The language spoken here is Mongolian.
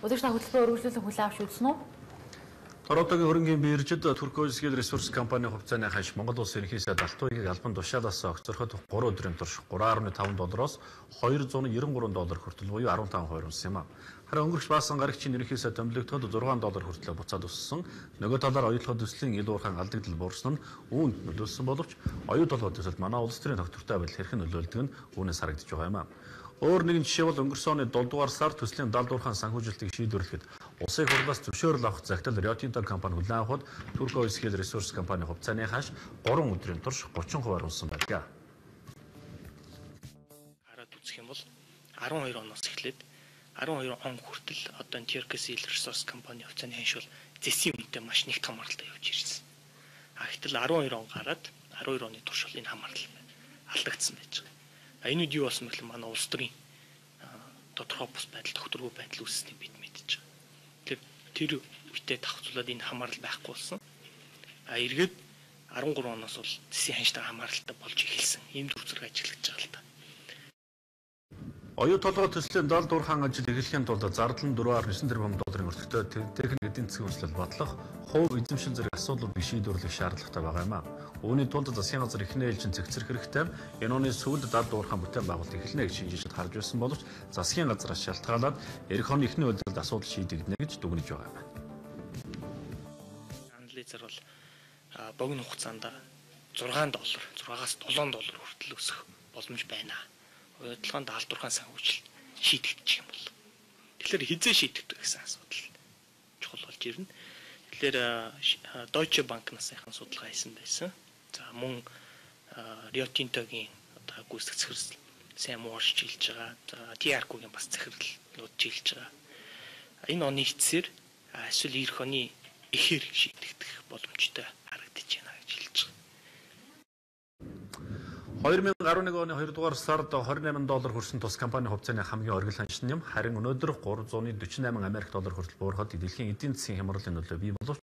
Удаагч хөтөлбөр өргөжлүүлэн хүлээн авч үзсэн үү? Торонтогийн хөрөнгийн биржид Turquoise Scale Resources компани хувьцааны ханш Монгол улс ерөнхий сайд Алтуйгийн албан тушаалаас огцороход 3 өдрийн турш $3.5-оос $293 хүртэл буюу 15% унсан юм а. Харин өнгөрч баасан гарагчийн ерөнхий сайд томилогдоход $6 хүртэл буцаад өссөн. Нөгөө талаар оюутлогын төслийн ил уурхайн алдагдал буурсан нь үүнд нөлөөлсөн боловч оюу толгой төсөлд манай улс төрийн тогтвортой байдал хэрхэн нөлөөлдөг нь үүнээс харагдаж байгаа юм а. Өөр нэгэн жишээ бол өнгөрсөн оны 7 дугаар сард төслийн далдуурхан санхүүжилтийг шийдвэрлэхэд улсын хурлаас зөвшөөрөл авах загтал Rio Tinto компани хүлээн авахд Turquoise Scale Resources компани хувьцааны ханш 3 өдрийн турш 30% унсан байдаг. Хараад үзэх юм бол 12 оноос эхлээд 12 он хүртэл одоо Turquoise Scale Resources компани хувьцааны ханш бол зэсийн үнэтэй маш нэгт хамааралтай явж ирсэн. Гэтэл 12 он гараад 12 оны турш бол энэ хамаарал алдагдсан байж байгаа. Энэ үед юу болсон бэ гэвэл манай улс төрийн тодорхой бус байдал, тогтворгүй байдал үүссэнийг бид мэдж байгаа. Тэр үедээ давхцуулаад энэ хамаарал байхгүй болсон. Эргээд 13 оноос бол зэсийн ханштай хамааралтай болж эхэлсэн. Ийм төр зэрэг ажиглаж байгаа л да. Оюу толгой төслийн далдуурхан ажил эхлэхийн тулд зардал нь $4.9 тэрбум өртөгтэй техник эдийн засгийн үйлчлэл батлах, хувь эзэмшил зэрэг асуудлуудыг шийдвэрлэх шаардлагатай байгаа юм а. Үүний тулд засгийн газар эхнээ ээлжин цэгцэрх хэрэгтэй. Энэ оны сүүлд далдуурхан бүтээн байгуулалт эхлэнэ гэж шинжилгэд харж байсан боловч засгийн газраас шалтгаалаад эх оны эхний удирдлагад асуудал шийдэгдэнэ гэж дүгнэж байгаа юм. Анализер бол богино хугацаанд $6-6-аас $7 хүртэл өсөх боломж байна. Оюутлогын даалдуурхан санхүүжилт шийдэгдчих юм бол. Тэгэхээр хизээ шийдэгдэх гэсэн асуудал чухал болж ирнэ. Тэгэхээр Deutsche Bank-наас судалгаа хийсэн байсан. За мөн Rio Tinto-гийн одоо гүйцэтгэх захирал Sam Walsh хэлж байгаа. За TRQ-гийн бас захирлууд хэлж байгаа. Энэ оны эцсээр эсвэл эх оны эхээр шийдэгдэх боломжтой харагдаж байна гэж хэлж байгаа. 2011 оны 2 дугаар сард $28 хүрсэн тус компани хувьцааны хамгийн оргил ханш нь юм. Харин өнөөдөр $348 Америк доллар хүртэл буурахад дэлхийн эдийн засгийн хямралын нөлөө бий боловч